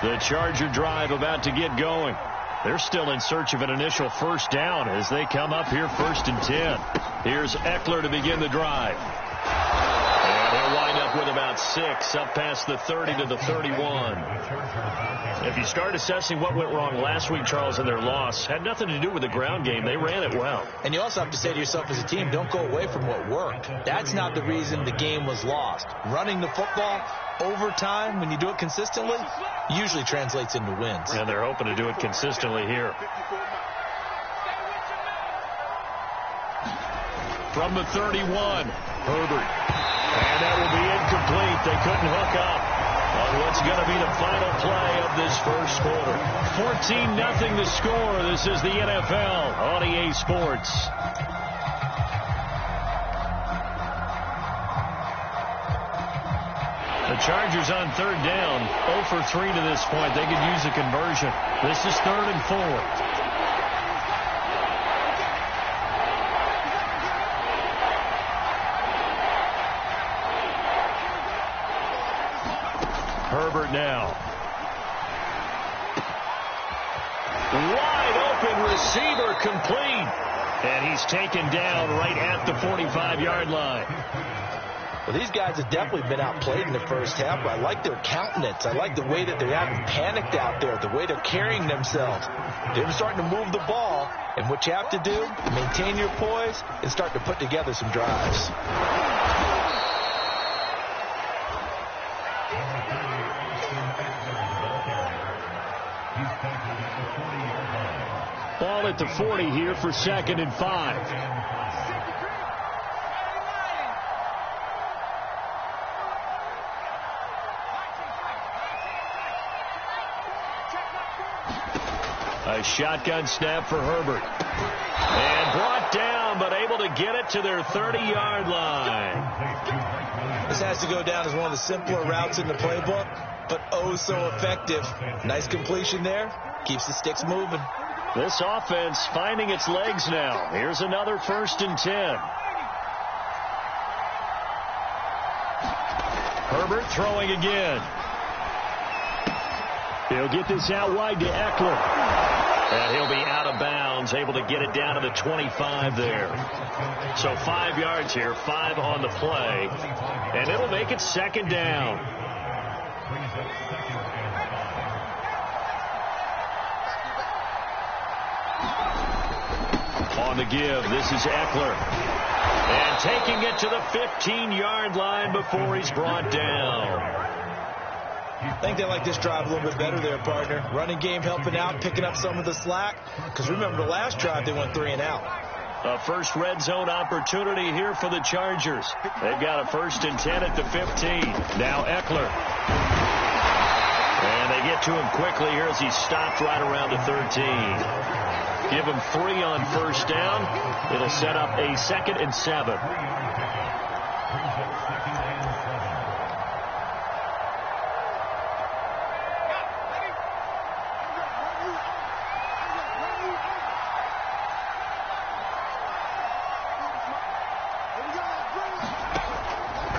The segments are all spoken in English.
The Charger drive about to get going. They're still in search of an initial first down as they come up here 1st and 10. Here's Eckler to begin the drive. And he'll wind up with about 6 up past the 30 to the 31. If you start assessing what went wrong last week, Charles, in their loss, had nothing to do with the ground game. They ran it well. And you also have to say to yourself as a team, don't go away from what worked. That's not the reason the game was lost. Running the football over time, when you do it consistently, usually translates into wins. And they're hoping to do it consistently here. From the 31, Herbert. And that will be incomplete. They couldn't hook up on what's going to be the final play of this first quarter. 14-0 the score. This is the NFL on EA Sports. The Chargers on 3rd down, 0 for 3 to this point. They could use a conversion. This is 3rd and 4. Herbert now. Wide open receiver complete. And he's taken down right at the 45-yard line. Well, these guys have definitely been outplayed in the first half, but I like their countenance. I like the way that they're acting panicked out there, the way they're carrying themselves. They're starting to move the ball, and what you have to do, maintain your poise and start to put together some drives. Ball at the 40 here for 2nd and 5. A shotgun snap for Herbert. And brought down, but able to get it to their 30-yard line. This has to go down as one of the simpler routes in the playbook, but oh so effective. Nice completion there. Keeps the sticks moving. This offense finding its legs now. Here's another 1st and 10. Herbert throwing again. He'll get this out wide to Eckler. And he'll be out of bounds, able to get it down to the 25 there. So 5 yards here, 5 on the play. And it'll make it 2nd down. On the give, this is Eckler. And taking it to the 15-yard line before he's brought down. I think they like this drive a little bit better there, partner. Running game helping out, picking up some of the slack. Because remember, the last drive, they went 3 and out. A first red zone opportunity here for the Chargers. They've got a 1st and 10 at the 15. Now Eckler. And they get to him quickly here as he's stopped right around the 13. Give him 3 on 1st down. It'll set up a 2nd and 7.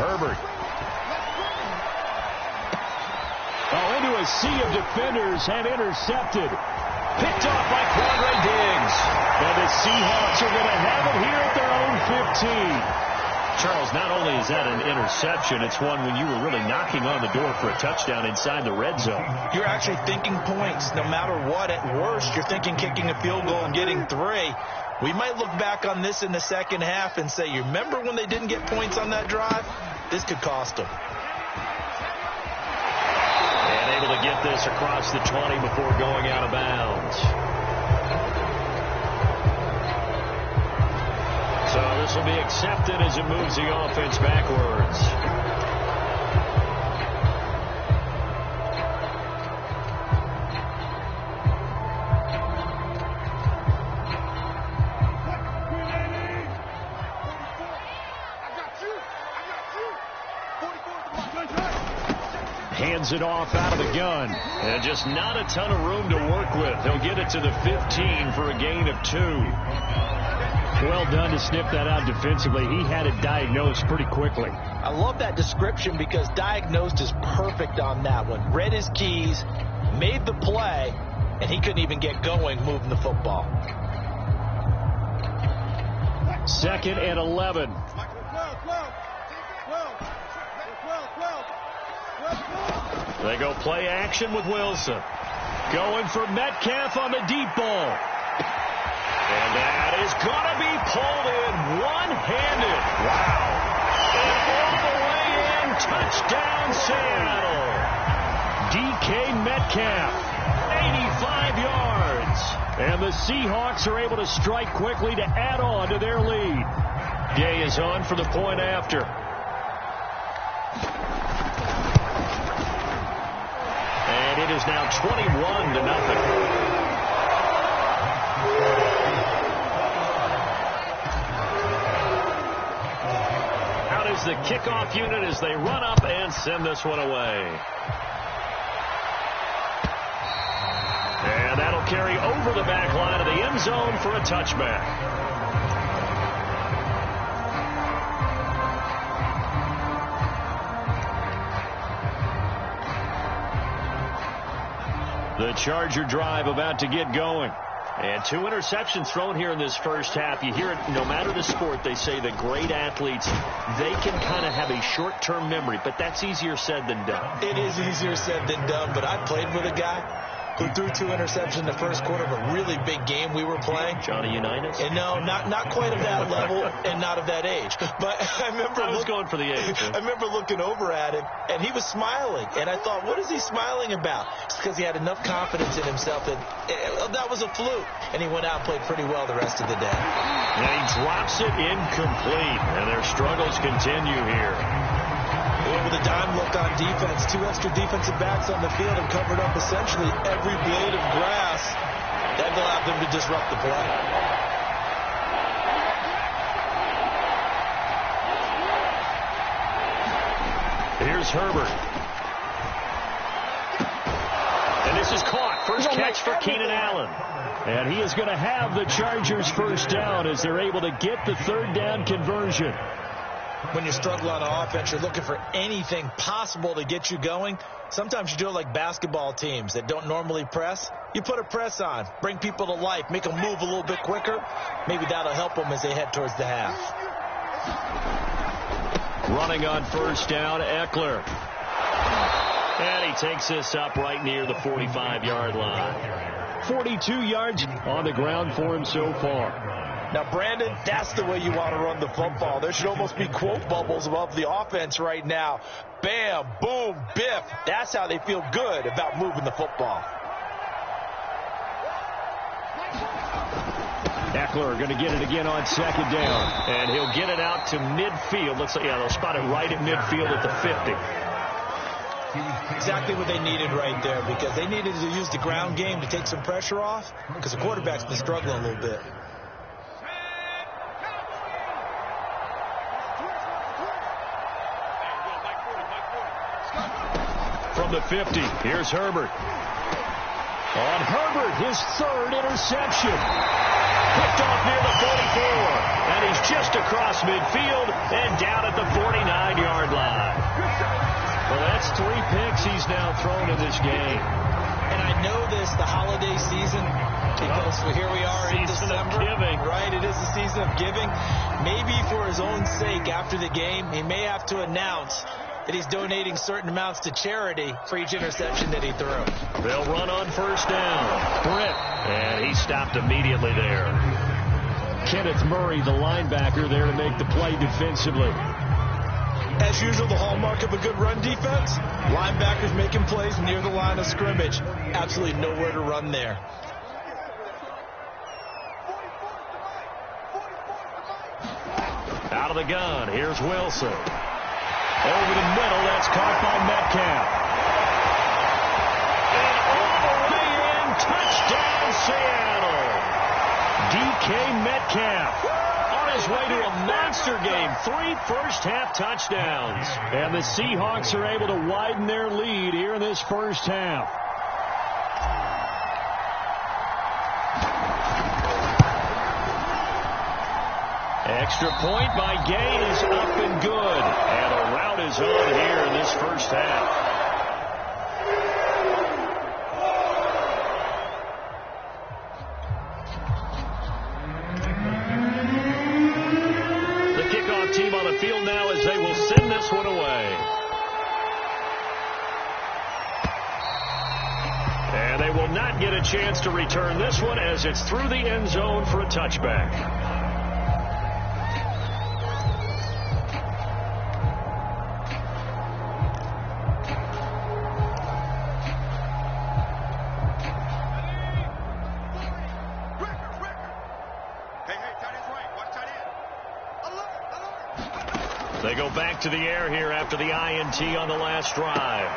Herbert. Oh, into a sea of defenders and intercepted. Picked off by Quandre Diggs. And the Seahawks are going to have it here at their own 15. Charles, not only is that an interception, it's one when you were really knocking on the door for a touchdown inside the red zone. You're actually thinking points no matter what. At worst, you're thinking kicking a field goal and getting 3. We might look back on this in the second half and say, you remember when they didn't get points on that drive? This could cost them. And able to get this across the 20 before going out of bounds. So this will be accepted as it moves the offense backwards. Hands it off out of the gun. And just not a ton of room to work with. He'll get it to the 15 for a gain of 2. Well done to snip that out defensively. He had it diagnosed pretty quickly. I love that description because diagnosed is perfect on that one. Read his keys, made the play, and he couldn't even get going moving the football. 2nd and 11. They go play action with Wilson. Going for Metcalf on the deep ball. And that is going to be pulled in one-handed. Wow. And all the way in, touchdown Seattle. DK Metcalf, 85 yards. And the Seahawks are able to strike quickly to add on to their lead. Gay is on for the point after. And it is now 21-0. Out is the kickoff unit as they run up and send this one away. And that'll carry over the back line of the end zone for a touchback. The Charger drive about to get going. And 2 interceptions thrown here in this first half. You hear it no matter the sport. They say that great athletes, they can kind of have a short-term memory. But that's easier said than done. It is easier said than done. But I played with a guy who threw 2 interceptions in the first quarter of a really big game we were playing. Johnny Unitas? And no, not quite of that level and not of that age. But I remember I was going for the age. I remember looking over at him, and he was smiling. And I thought, what is he smiling about? It's because he had enough confidence in himself that was a fluke. And he went out and played pretty well the rest of the day. And he drops it incomplete. And their struggles continue here. With a dime look on defense, 2 extra defensive backs on the field and covered up essentially every blade of grass. That allowed them to disrupt the play. Here's Herbert. And this is caught. First catch for Keenan Allen. And he is going to have the Chargers first down as they're able to get the 3rd down conversion. When you struggle on offense, you're looking for anything possible to get you going. Sometimes you do it like basketball teams that don't normally press. You put a press on, bring people to life, make them move a little bit quicker. Maybe that'll help them as they head towards the half. Running on first down, Eckler. And he takes this up right near the 45-yard line. 42 yards on the ground for him so far. Now, Brandon, that's the way you want to run the football. There should almost be quote bubbles above the offense right now. Bam, boom, biff. That's how they feel good about moving the football. Eckler going to get it again on 2nd down. And he'll get it out to midfield. Looks like, yeah, they'll spot it right at midfield at the 50. Exactly what they needed right there, because they needed to use the ground game to take some pressure off, because the quarterback's been struggling a little bit. From the 50, here's Herbert. On Herbert, his 3rd interception. Picked off near the 44. And he's just across midfield and down at the 49-yard line. Well, that's 3 picks he's now thrown in this game. And I know this, the holiday season, because here we are in December. Giving. Right, it is the season of giving. Maybe for his own sake after the game, he may have to announce that he's donating certain amounts to charity for each interception that he threw. They'll run on first down. Britt. And he stopped immediately there. Kenneth Murray, the linebacker, there to make the play defensively. As usual, the hallmark of a good run defense, linebackers making plays near the line of scrimmage. Absolutely nowhere to run there. Out of the gun, here's Wilson. Over the middle, that's caught by Metcalf. And all the way in, touchdown Seattle. DK Metcalf on his way to a monster game. 3 first-half touchdowns. And the Seahawks are able to widen their lead here in this first half. Extra point by Gay is up and good. And a rout is on here in this first half. The kickoff team on the field now as they will send this one away. And they will not get a chance to return this one as it's through the end zone for a touchback. They go back to the air here after the INT on the last drive.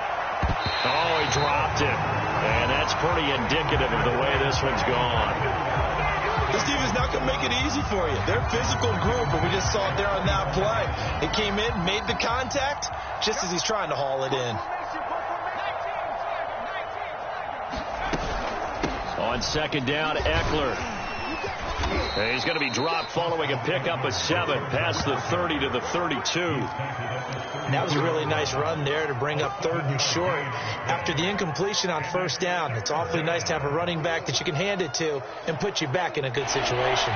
Oh, he dropped it. And that's pretty indicative of the way this one's gone. This defense not going to make it easy for you. They're a physical group, and we just saw it there on that play. They came in, made the contact, just as he's trying to haul it in. On second down, Eckler. He's going to be dropped following a pickup of 7 past the 30 to the 32. That was a really nice run there to bring up 3rd and short. After the incompletion on first down, it's awfully nice to have a running back that you can hand it to and put you back in a good situation.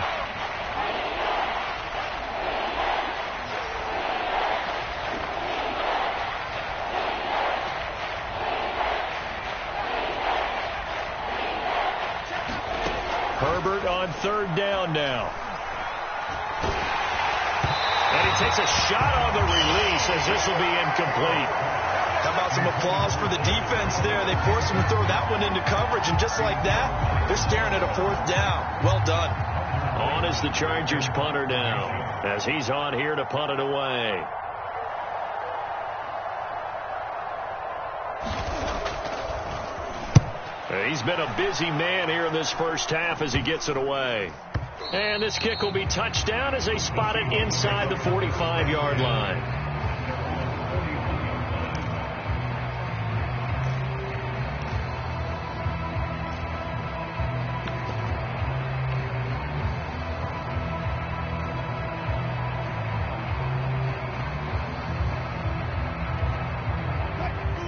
Herbert on 3rd down now. And he takes a shot on the release as this will be incomplete. How about some applause for the defense there? They forced him to throw that one into coverage, and just like that, they're staring at a 4th down. Well done. On is the Chargers punter now, as he's on here to punt it away. He's been a busy man here in this first half as he gets it away. And this kick will be touchdown as they spot it inside the 45-yard line.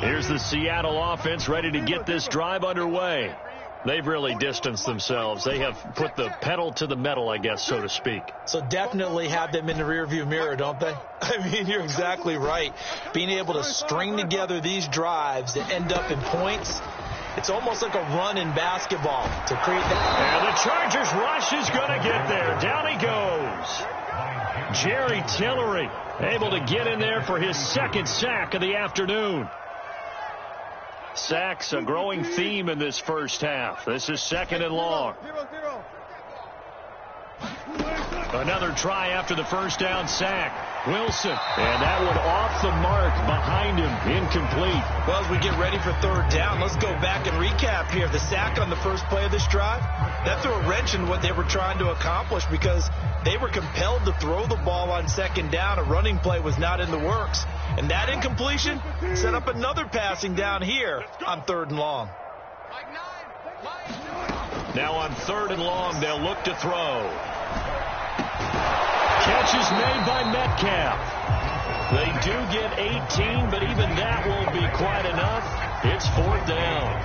Here's the Seattle offense ready to get this drive underway. They've really distanced themselves. They have put the pedal to the metal, I guess, so to speak. So definitely have them in the rearview mirror, don't they? I mean, you're exactly right. Being able to string together these drives that end up in points, it's almost like a run in basketball to create that. And the Chargers rush is going to get there. Down he goes. Jerry Tillery able to get in there for his 2nd sack of the afternoon. Sacks, a growing theme in this first half. This is 2nd and long. Another try after the first down sack. Wilson. And that one off the mark behind him. Incomplete. Well, as we get ready for 3rd down, let's go back and recap here. The sack on the first play of this drive, that threw a wrench in what they were trying to accomplish because they were compelled to throw the ball on 2nd down. A running play was not in the works. And that incompletion set up another passing down here on 3rd and long. Now on 3rd and long, they'll look to throw. Catch is made by Metcalf. They do get 18, but even that won't be quite enough. It's 4th down.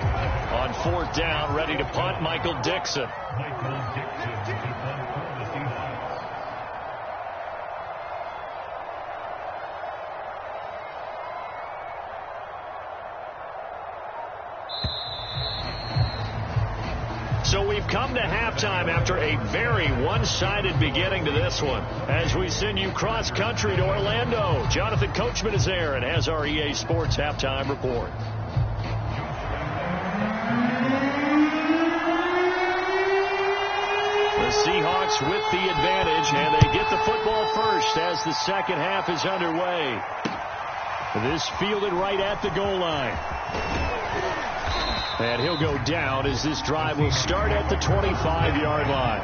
On 4th down, ready to punt, Michael Dixon. So we've come to halftime after a very one-sided beginning to this one. As we send you cross-country to Orlando, Jonathan Coachman is there and has our EA Sports halftime report. The Seahawks with the advantage, and they get the football first as the second half is underway. This fielded right at the goal line. And he'll go down as this drive will start at the 25-yard line.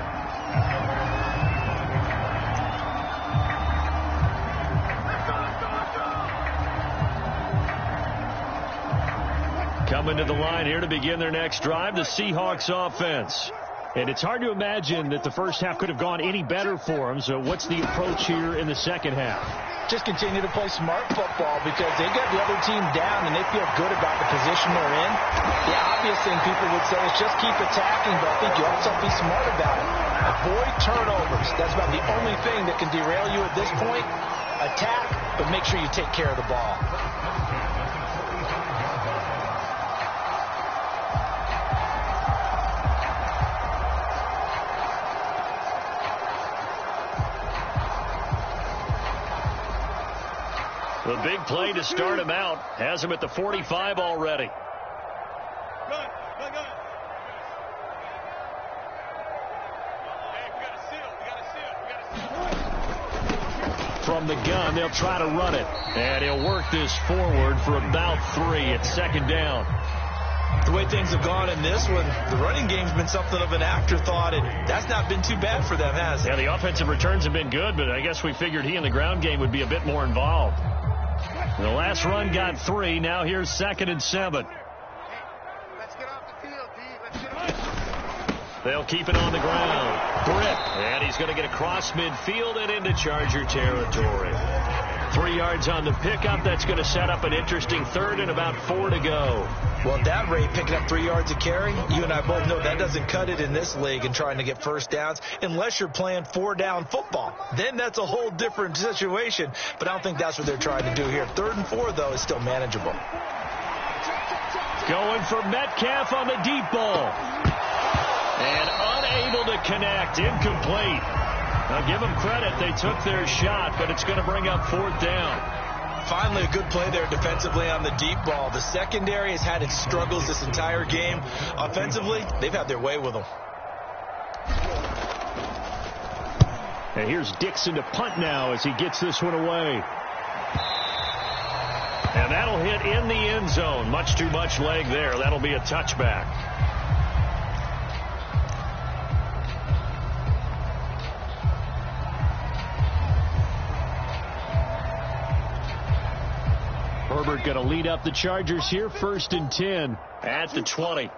Coming to the line here to begin their next drive, the Seahawks offense. And it's hard to imagine that the first half could have gone any better for them. So what's the approach here in the second half? Just continue to play smart football because they got the other team down and they feel good about the position they're in. The obvious thing people would say is just keep attacking, but I think you also have to be smart about it. Avoid turnovers. That's about the only thing that can derail you at this point. Attack, but make sure you take care of the ball. The big play to start him out has him at the 45 already. From the gun, they'll try to run it. And he'll work this forward for about 3. It's second down. The way things have gone in this one, the running game's been something of an afterthought, and that's not been too bad for them, has it? Yeah, the offensive returns have been good, but I guess we figured he in the ground game would be a bit more involved. The last run got 3. Now here's 2nd and 7. Let's get off the field, D. Let's get off. They'll keep it on the ground. Grip. And he's going to get across midfield and into Charger territory. 3 yards on the pickup. That's going to set up an interesting third and about 4 to go. Well, at that rate, picking up 3 yards a carry, you and I both know that doesn't cut it in this league and trying to get first downs unless you're playing 4-down football. Then that's a whole different situation, but I don't think that's what they're trying to do here. 3rd and 4, though, is still manageable. Going for Metcalf on the deep ball. And unable to connect. Incomplete. Now, give them credit. They took their shot, but it's going to bring up 4th down. Finally, a good play there defensively on the deep ball. The secondary has had its struggles this entire game. Offensively, they've had their way with them. And here's Dixon to punt now as he gets this one away. And that'll hit in the end zone. Much too much leg there. That'll be a touchback. Herbert going to lead up the Chargers here. 1st and 10 at the 20.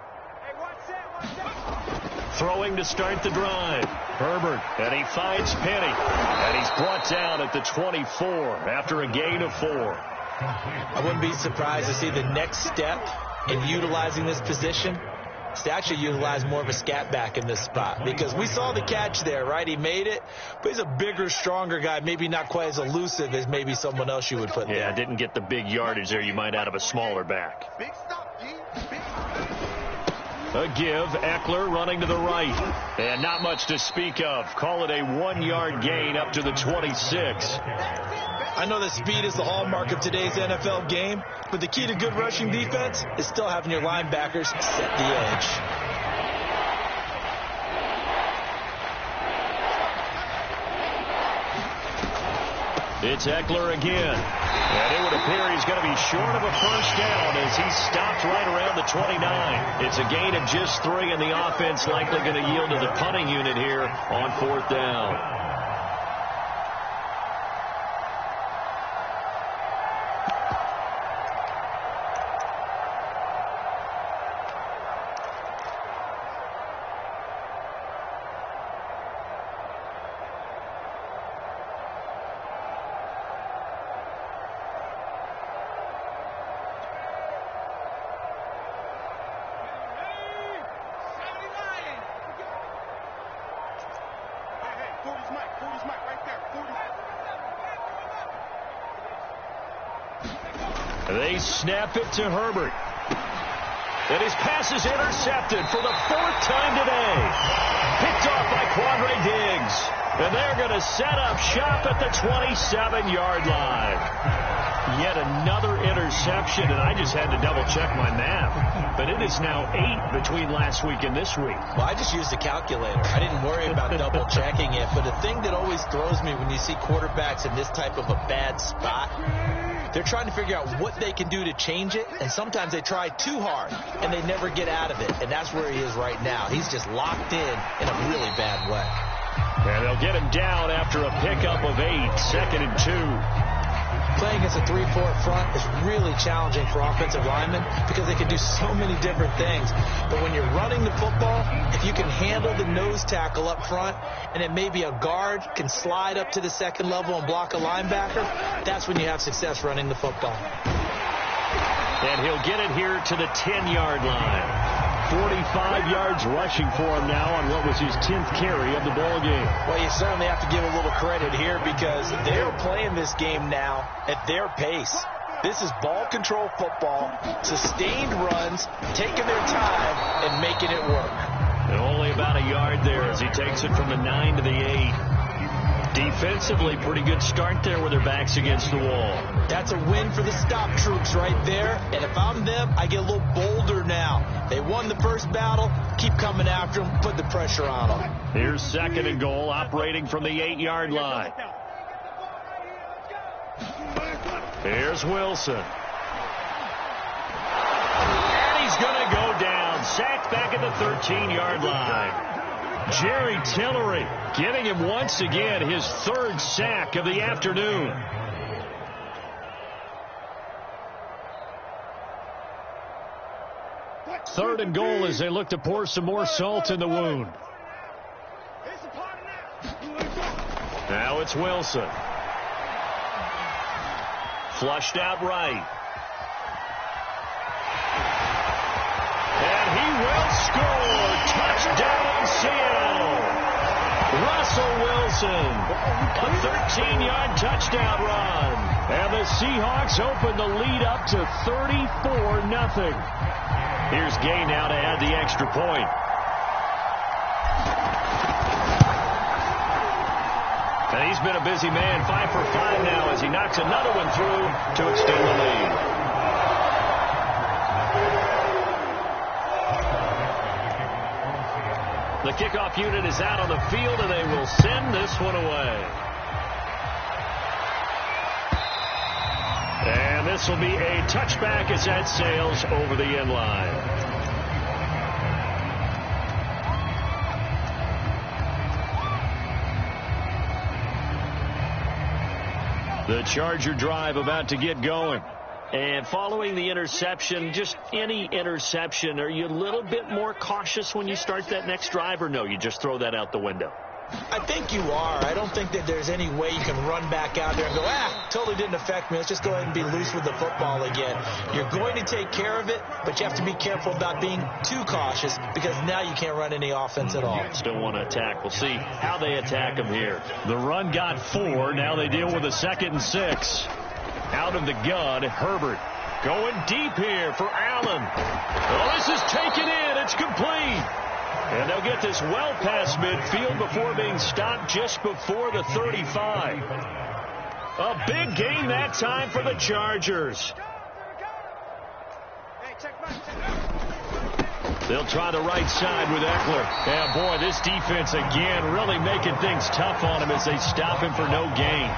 Throwing to start the drive. Herbert, and he finds Penny. And he's brought down at the 24 after a gain of 4. I wouldn't be surprised to see the next step in utilizing this position is to actually utilize more of a scat back in this spot. Because we saw the catch there, right? He made it, but he's a bigger, stronger guy, maybe not quite as elusive as maybe someone else you would put there. Yeah, didn't get the big yardage there you might out of a smaller back. Big stop, D. Big A give, Eckler running to the right. And not much to speak of. Call it a 1-yard gain up to the 26. I know that speed is the hallmark of today's NFL game, but the key to good rushing defense is still having your linebackers set the edge. It's Eckler again. And it would appear he's going to be short of a first down as he stopped right around the 29. It's a gain of just 3, and the offense likely going to yield to the punting unit here on 4th down. They snap it to Herbert. And his pass is intercepted for the 4th time today. Picked off by Quandre Diggs. And they're going to set up shop at the 27-yard line. Yet another interception, and I just had to double-check my math. But it is now 8 between last week and this week. Well, I just used a calculator. I didn't worry about double-checking it. But the thing that always throws me when you see quarterbacks in this type of a bad spot, they're trying to figure out what they can do to change it, and sometimes they try too hard, and they never get out of it, and that's where he is right now. He's just locked in a really bad way. And they'll get him down after a pickup of 8, 2nd and 2. Playing against a 3-4 front is really challenging for offensive linemen because they can do so many different things. But when you're running the football, if you can handle the nose tackle up front, and it may be a guard can slide up to the second level and block a linebacker, that's when you have success running the football. And he'll get it here to the 10-yard line. 45 yards rushing for him now on what was his 10th carry of the ball game. Well, you certainly have to give a little credit here because they're playing this game now at their pace. This is ball control football, sustained runs, taking their time and making it work. And only about a yard there as he takes it from the 9 to the 8. Defensively, pretty good start there with their backs against the wall. That's a win for the stop troops right there. And if I'm them, I get a little bolder now. They won the first battle. Keep coming after them. Put the pressure on them. Here's 2nd and goal, operating from the 8-yard line. Here's Wilson. And he's going to go down. Sacked back at the 13-yard line. Jerry Tillery getting him once again his 3rd sack of the afternoon. Third and goal as they look to pour some more salt in the wound. Now it's Wilson. Flushed out right. And he will score. Touchdown, Seattle. Russell Wilson. A 13-yard touchdown run. And the Seahawks open the lead up to 34-0. Here's Gay now to add the extra point. And he's been a busy man, 5 for 5 now as he knocks another one through to extend the lead. The kickoff unit is out on the field, and they will send this one away. And this will be a touchback as that sails over the end line. The Charger drive about to get going. And following the interception, just any interception, are you a little bit more cautious when you start that next drive, or no, you just throw that out the window? I think you are. I don't think that there's any way you can run back out there and go, totally didn't affect me. Let's just go ahead and be loose with the football again. You're going to take care of it, but you have to be careful about being too cautious because now you can't run any offense at all. Still want to attack. We'll see how they attack them here. The run got 4. Now they deal with a 2nd and 6. Out of the gun, Herbert going deep here for Allen. Oh, this is taken in. It's complete. And they'll get this well past midfield before being stopped just before the 35. A big gain that time for the Chargers. They'll try the right side with Eckler. And boy, this defense again really making things tough on him as they stop him for no gain.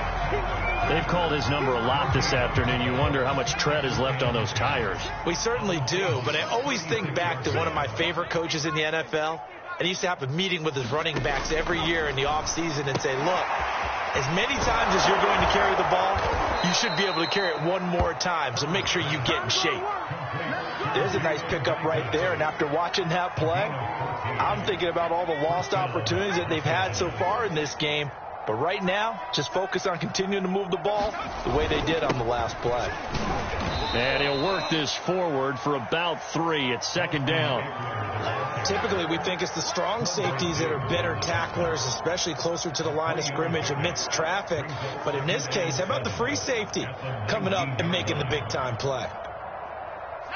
They've called his number a lot this afternoon. You wonder how much tread is left on those tires. We certainly do, but I always think back to one of my favorite coaches in the NFL. And he used to have a meeting with his running backs every year in the offseason and say, look, as many times as you're going to carry the ball, you should be able to carry it one more time, so make sure you get in shape. There's a nice pickup right there, and after watching that play, I'm thinking about all the lost opportunities that they've had so far in this game. But right now, just focus on continuing to move the ball the way they did on the last play. And he'll work this forward for about 3. It's 2nd down. Typically, we think it's the strong safeties that are better tacklers, especially closer to the line of scrimmage amidst traffic. But in this case, how about the free safety coming up and making the big-time play?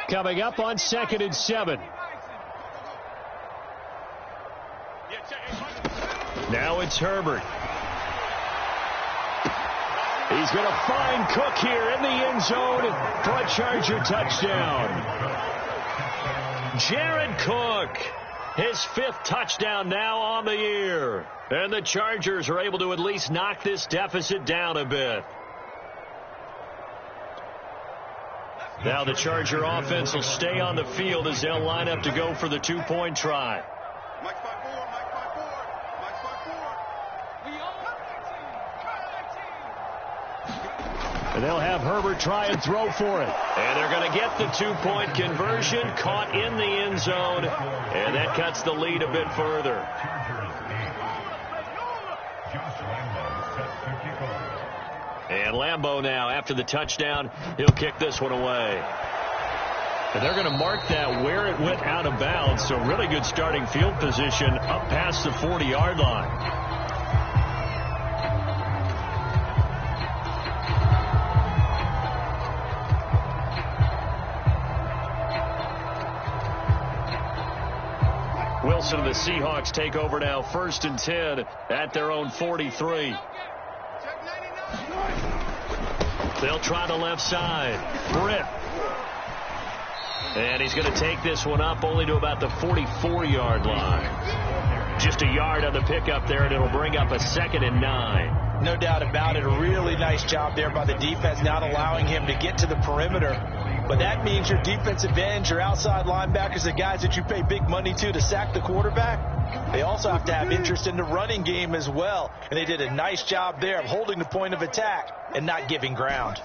Coming up on 2nd and 7. Now it's Herbert. He's going to find Cook here in the end zone for a Charger touchdown. Jared Cook, his 5th touchdown now on the year. And the Chargers are able to at least knock this deficit down a bit. Now the Charger offense will stay on the field as they'll line up to go for the 2-point try. And they'll have Herbert try and throw for it. And they're going to get the two-point conversion, caught in the end zone, and that cuts the lead a bit further. And Lambeau now, after the touchdown, he'll kick this one away. And they're going to mark that where it went out of bounds, so really good starting field position up past the 40-yard line. Wilson and the Seahawks take over now, 1st and 10 at their own 43. They'll try the left side. Britt. And he's going to take this one up only to about the 44-yard line. Just a yard on the pickup there, and it'll bring up a 2nd and 9. No doubt about it. A really nice job there by the defense, not allowing him to get to the perimeter. But that means your defensive ends, your outside linebackers, the guys that you pay big money to sack the quarterback, they also have to have interest in the running game as well. And they did a nice job there of holding the point of attack and not giving ground.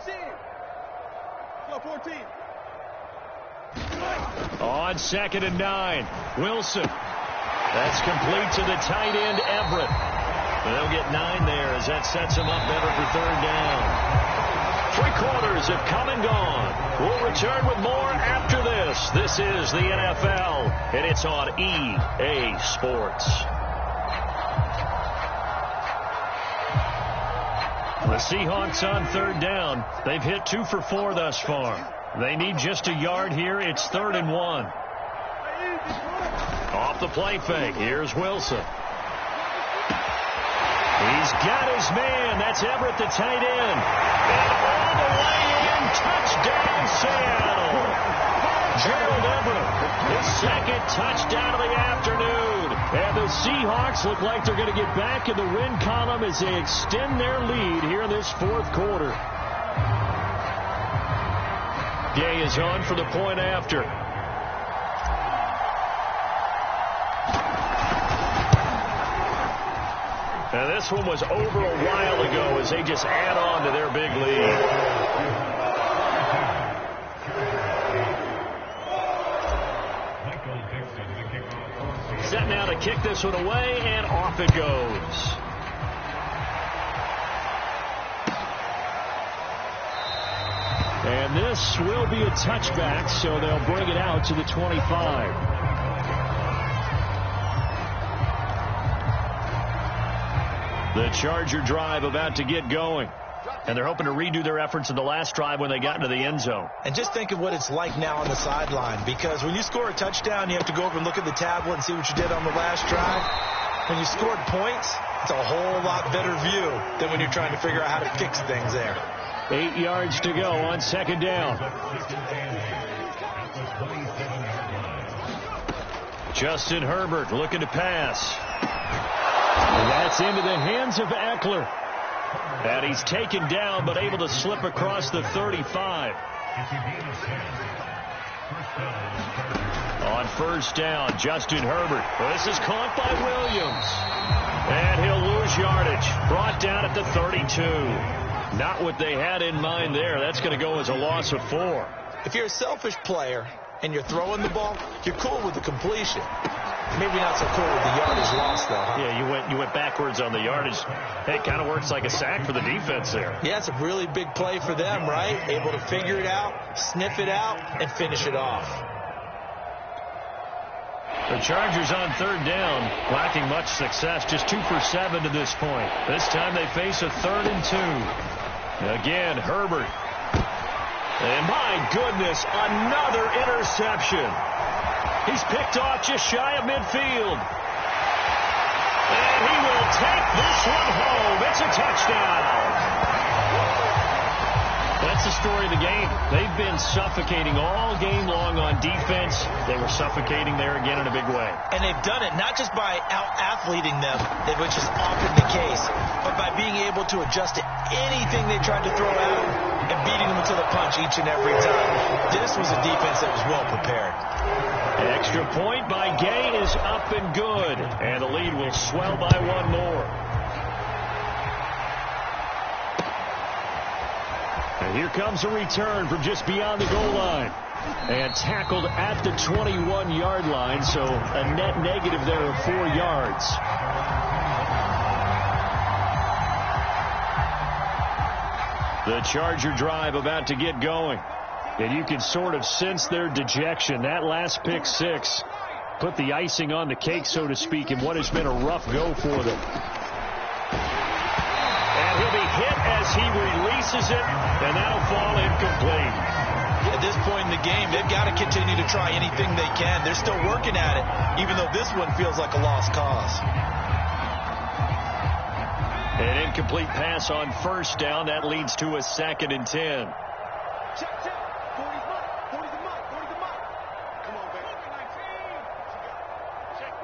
On 2nd and 9, Wilson. That's complete to the tight end, Everett. They'll get 9 there as that sets him up better for 3rd down. 3 quarters have come and gone. We'll return with more after this. This is the NFL, and it's on EA Sports. The Seahawks on 3rd down. They've hit 2 for 4 thus far. They need just a yard here. It's 3rd and 1. Off the play fake. Here's Wilson. He's got his man. That's Everett, the tight end. And all the way in, touchdown Seattle. Gerald Everett, his 2nd touchdown of the afternoon. And the Seahawks look like they're going to get back in the win column as they extend their lead here in this 4th quarter. Gay is on for the point after. Now this one was over a while ago as they just add on to their big lead. Set now to kick this one away, and off it goes. And this will be a touchback, so they'll bring it out to the 25. The Charger drive about to get going. And they're hoping to redo their efforts in the last drive when they got into the end zone. And just think of what it's like now on the sideline, because when you score a touchdown, you have to go over and look at the tablet and see what you did on the last drive. When you scored points, it's a whole lot better view than when you're trying to figure out how to fix things there. 8 yards to go on 2nd down. Justin Herbert looking to pass. And that's into the hands of Eckler. And he's taken down, but able to slip across the 35. On 1st down, Justin Herbert. This is caught by Williams. And he'll lose yardage. Brought down at the 32. Not what they had in mind there. That's going to go as a loss of 4. If you're a selfish player and you're throwing the ball, you're cool with the completion. Maybe not so cool with the yardage loss, though, huh? Yeah, you went backwards on the yardage. It kind of works like a sack for the defense there. Yeah, it's a really big play for them, right? Able to figure it out, sniff it out, and finish it off. The Chargers on 3rd down, lacking much success, just 2 for 7 to this point. This time they face a 3rd and 2. Again, Herbert. And my goodness, another interception. He's picked off just shy of midfield. And he will take this one home. It's a touchdown. That's the story of the game. They've been suffocating all game long on defense. They were suffocating there again in a big way. And they've done it not just by out-athleting them, which is often the case, but by being able to adjust to anything they tried to throw out and beating them to the punch each and every time. This was a defense that was well prepared. An extra point by Gay is up and good. And the lead will swell by 1 more. And here comes a return from just beyond the goal line. And tackled at the 21-yard line, so a net negative there of 4 yards. The Charger drive about to get going. And you can sort of sense their dejection. That last pick six put the icing on the cake, so to speak, in what has been a rough go for them. And he'll be hit as he releases it, and that'll fall incomplete. At this point in the game, they've got to continue to try anything they can. They're still working at it, even though this one feels like a lost cause. An incomplete pass on first down. That leads to a 2nd and 10. Check. 40's mark. 40's the mark. 40's the mark. Come on, baby. 19. Check.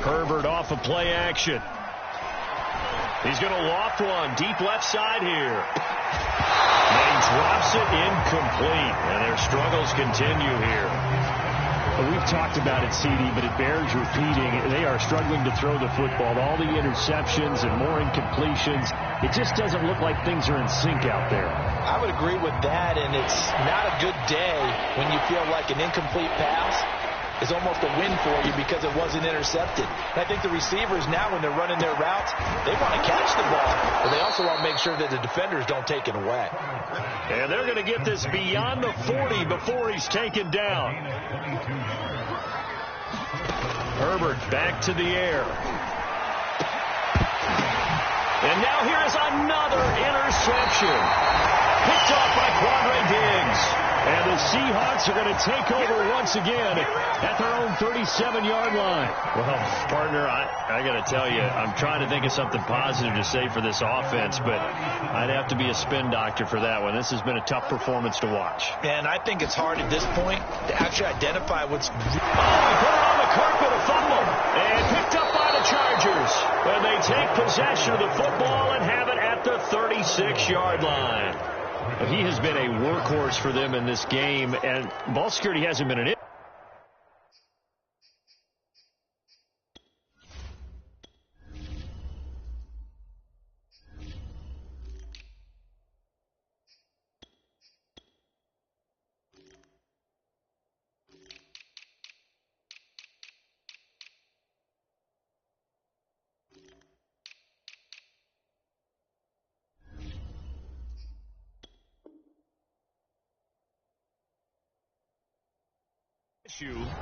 Herbert off of play action. He's going to loft one deep left side here. And he drops it incomplete. And their struggles continue here. We've talked about it, CD, but it bears repeating. They are struggling to throw the football. All the interceptions and more incompletions. It just doesn't look like things are in sync out there. I would agree with that, and it's not a good day when you feel like an incomplete pass is almost a win for you because it wasn't intercepted. And I think the receivers now, when they're running their routes, they want to catch the ball, but they also want to make sure that the defenders don't take it away. And they're going to get this beyond the 40 before he's taken down. Herbert back to the air. And now here is another interception. Picked off by Quandre Diggs. And the Seahawks are going to take over once again at their own 37-yard line. Well, partner, I got to tell you, I'm trying to think of something positive to say for this offense, but I'd have to be a spin doctor for that one. This has been a tough performance to watch. And I think it's hard at this point to actually identify what's... Oh, he put it on the carpet, a fumble, and picked up by the Chargers. And they take possession of the football and have it at the 36-yard line. He has been a workhorse for them in this game, and ball security hasn't been an issue.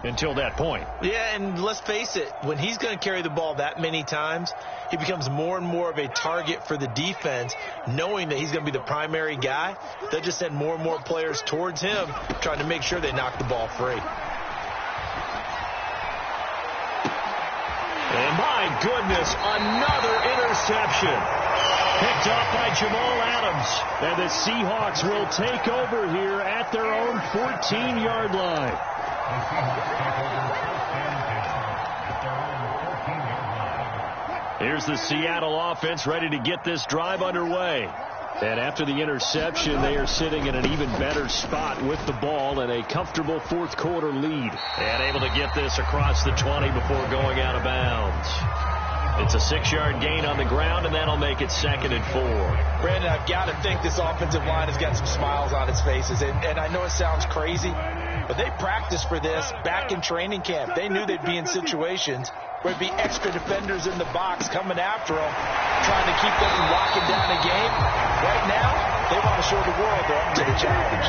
Until that point. Yeah, and let's face it, when he's going to carry the ball that many times, he becomes more and more of a target for the defense, knowing that he's going to be the primary guy. They'll just send more and more players towards him, trying to make sure they knock the ball free. And my goodness, another interception. Picked off by Jamal Adams. And the Seahawks will take over here at their own 14-yard line. Here's the Seattle offense ready to get this drive underway. And after the interception, they are sitting in an even better spot with the ball and a comfortable fourth quarter lead. And able to get this across the 20 before going out of bounds. It's a 6-yard gain on the ground, and that'll make it 2nd and 4. Brandon, I've got to think this offensive line has got some smiles on its faces. And I know it sounds crazy, but they practiced for this back in training camp. They knew they'd be in situations where there'd be extra defenders in the box coming after them, trying to keep them from locking down a game. Right now, they want to show the world they're up to the challenge.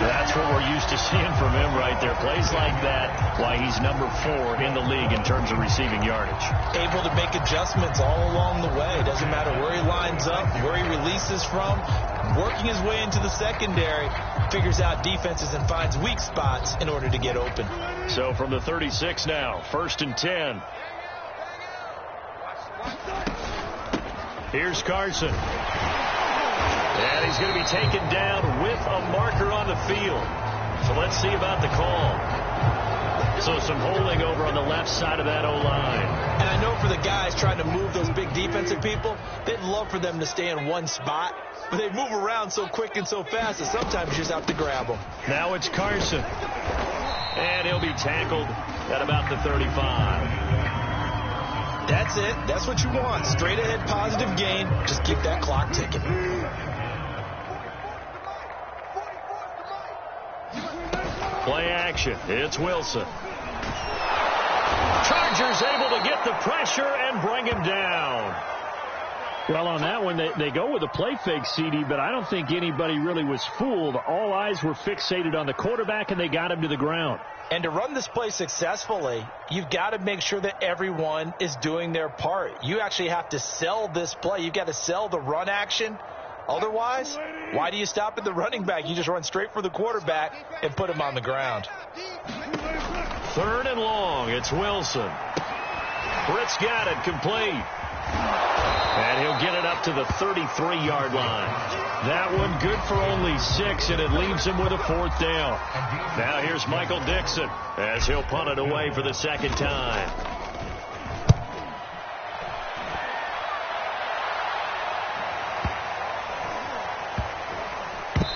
That's what we're used to seeing from him right there. Plays like that, why he's number 4 in the league in terms of receiving yardage. Able to make adjustments all along the way. Doesn't matter where he lines up, where he releases from. Working his way into the secondary, figures out defenses and finds weak spots in order to get open. So from the 36 now, 1st and 10. Here's Carson. And he's going to be taken down with a marker on the field. So let's see about the call. So some holding over on the left side of that O-line. And I know for the guys trying to move those big defensive people, they'd love for them to stay in one spot. But they move around so quick and so fast that sometimes you just have to grab them. Now it's Carson. And he'll be tackled at about the 35. That's it. That's what you want. Straight ahead positive gain. Just keep that clock ticking. Play action. It's Wilson. Chargers able to get the pressure and bring him down. Well, on that one, they go with a play fake, CD, but I don't think anybody really was fooled. All eyes were fixated on the quarterback, and they got him to the ground. And to run this play successfully, you've got to make sure that everyone is doing their part. You actually have to sell this play. You've got to sell the run action. Otherwise, why do you stop at the running back? You just run straight for the quarterback and put him on the ground. 3rd and long. It's Wilson. Britt's got it complete. And he'll get it up to the 33-yard line. That one good for only 6, and it leaves him with a 4th down. Now here's Michael Dixon as he'll punt it away for the 2nd time.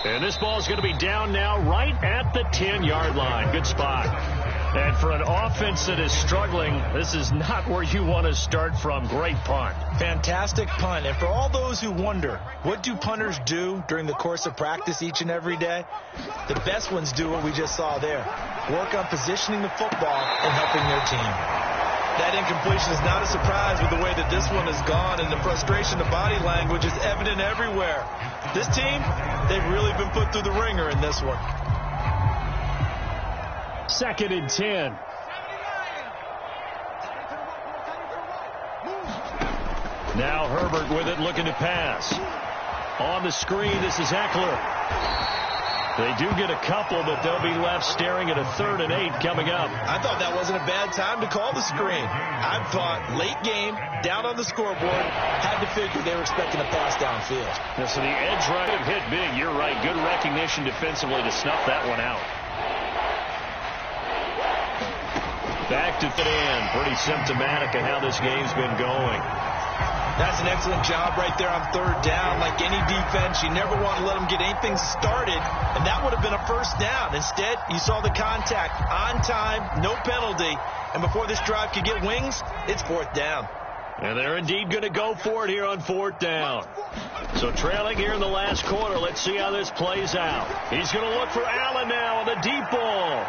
And this ball's going to be down now right at the 10-yard line. Good spot. And for an offense that is struggling, this is not where you want to start from. Great punt. Fantastic punt. And for all those who wonder, what do punters do during the course of practice each and every day? The best ones do what we just saw there. Work on positioning the football and helping their team. That incompletion is not a surprise with the way that this one has gone, and the frustration of body language is evident everywhere. This team, they've really been put through the ringer in this one. 2nd and 10. Now Herbert with it, looking to pass. On the screen, this is Eckler. They do get a couple, but they'll be left staring at a 3rd and 8 coming up. I thought that wasn't a bad time to call the screen. I thought late game, down on the scoreboard, had to figure they were expecting a pass downfield. Yeah, so the edge right hit big. You're right. Good recognition defensively to snuff that one out. Back to fit in. Pretty symptomatic of how this game's been going. That's an excellent job right there on 3rd down. Like any defense, you never want to let them get anything started, and that would have been a 1st down. Instead, you saw the contact on time, no penalty, and before this drive could get wings, it's 4th down. And they're indeed going to go for it here on 4th down. So trailing here in the last quarter, let's see how this plays out. He's going to look for Allen now on the deep ball.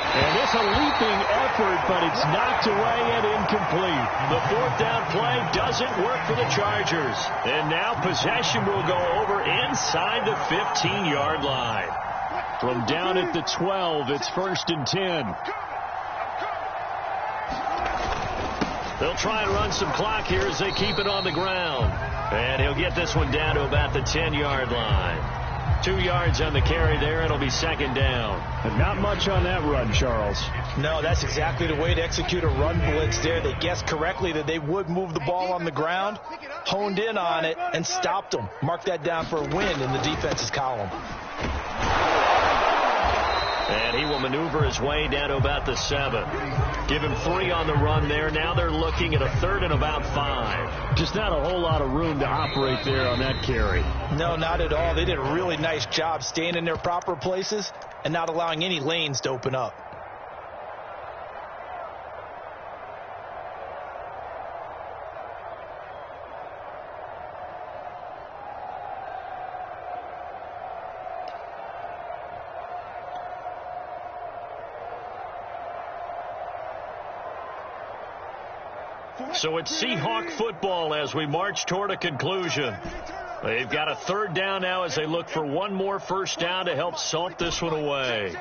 And it's a leaping effort, but it's knocked away and incomplete. The 4th down play doesn't work for the Chargers. And now possession will go over inside the 15-yard line. From down at the 12, it's 1st and 10. They'll try and run some clock here as they keep it on the ground. And he'll get this one down to about the 10-yard line. 2 yards on the carry there. It'll be 2nd down. And not much on that run, Charles. No, that's exactly the way to execute a run blitz there. They guessed correctly that they would move the ball on the ground, honed in on it, and stopped them. Mark that down for a win in the defense's column. And he will maneuver his way down to about the 7. Give him 3 on the run there. Now they're looking at a 3rd and about 5. Just not a whole lot of room to operate there on that carry. No, not at all. They did a really nice job staying in their proper places and not allowing any lanes to open up. So it's Seahawk football as we march toward a conclusion. They've got a 3rd down now as they look for one more 1st down to help salt this one away.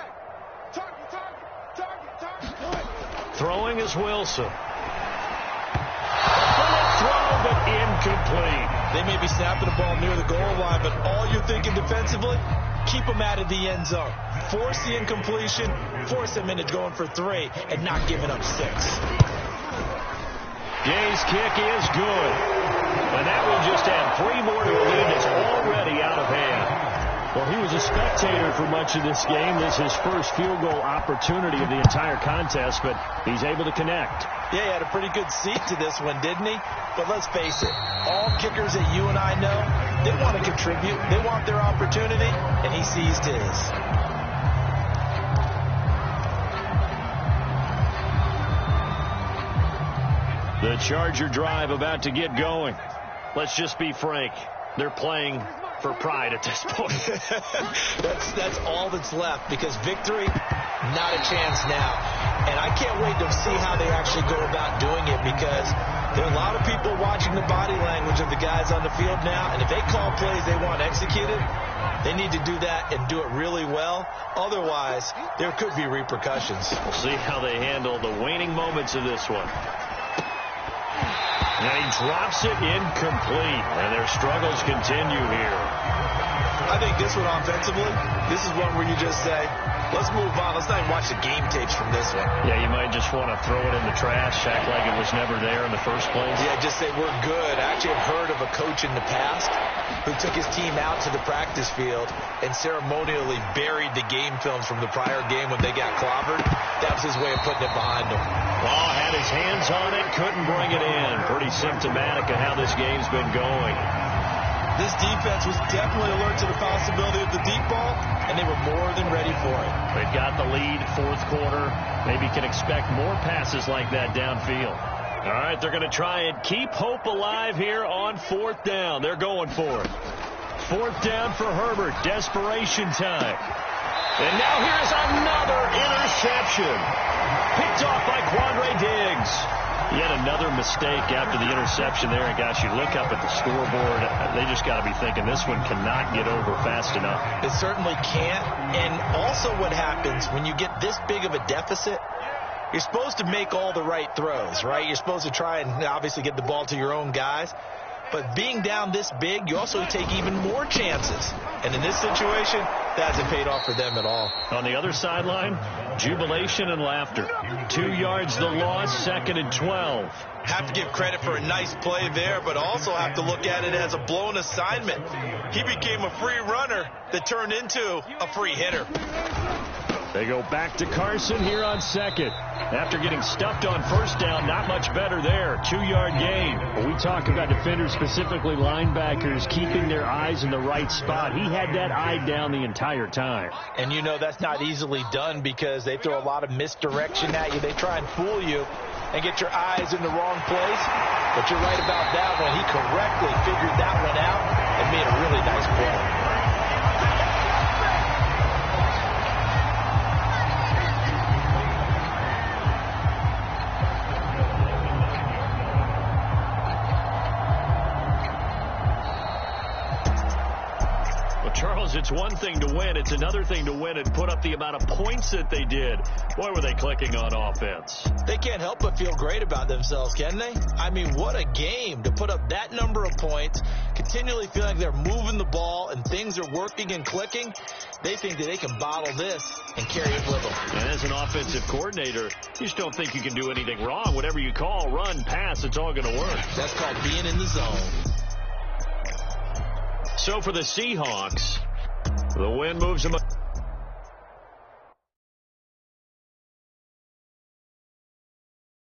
Throwing is Wilson. Throw, but incomplete. They may be snapping the ball near the goal line, but all you're thinking defensively, keep them out of the end zone. Force the incompletion, force them into going for 3, and not giving up 6. Gay's kick is good. And that will just add 3 more to a lead that's already out of hand. Well, he was a spectator for much of this game. This is his first field goal opportunity of the entire contest, but he's able to connect. Yeah, he had a pretty good seat to this one, didn't he? But let's face it, all kickers that you and I know, they want to contribute. They want their opportunity, and he seized his. The Charger drive about to get going. Let's just be frank. They're playing for pride at this point. that's all that's left, because victory, not a chance now. And I can't wait to see how they actually go about doing it, because there are a lot of people watching the body language of the guys on the field now, and if they call plays they want executed, they need to do that and do it really well. Otherwise, there could be repercussions. We'll see how they handle the waning moments of this one. And he drops it incomplete, and their struggles continue here. I think this one offensively, this is one where you just say, let's move on. Let's not even watch the game tapes from this one. Yeah, you might just want to throw it in the trash, act like it was never there in the first place. Yeah, just say we're good. I actually have heard of a coach in the past who took his team out to the practice field and ceremonially buried the game films from the prior game when they got clobbered. That was his way of putting it behind him. Ball had his hands on it, couldn't bring it in. Pretty symptomatic of how this game's been going. This defense was definitely alert to the possibility of the deep ball, and they were more than ready for it. They've got the lead, fourth quarter. Maybe can expect more passes like that downfield. All right, they're going to try and keep hope alive here on fourth down. They're going for it. Fourth down for Herbert. Desperation time. And now here's another interception. Picked off by Quandre Diggs. Yet another mistake after the interception there. And, gosh, you look up at the scoreboard, they just got to be thinking this one cannot get over fast enough. It certainly can't. And also what happens when you get this big of a deficit, you're supposed to make all the right throws, right? You're supposed to try and obviously get the ball to your own guys. But being down this big, you also take even more chances. And in this situation, that hasn't paid off for them at all. On the other sideline, jubilation and laughter. 2 yards the loss, 2nd and 12. Have to give credit for a nice play there, but also have to look at it as a blown assignment. He became a free runner that turned into a free hitter. They go back to Carson here on second. After getting stuffed on first down, not much better there. 2-yard gain. When we talk about defenders, specifically linebackers, keeping their eyes in the right spot. He had that eye down the entire time. And you know that's not easily done because they throw a lot of misdirection at you. They try and fool you and get your eyes in the wrong place. But you're right about that one. He correctly figured that one out and made a really nice play. Charles, it's one thing to win. It's another thing to win and put up the amount of points that they did. Boy, were they clicking on offense. They can't help but feel great about themselves, can they? I mean, what a game to put up that number of points, continually feel like they're moving the ball and things are working and clicking. They think that they can bottle this and carry it with them. And as an offensive coordinator, you just don't think you can do anything wrong. Whatever you call, run, pass, it's all going to work. That's called being in the zone. So for the Seahawks, the win moves them up.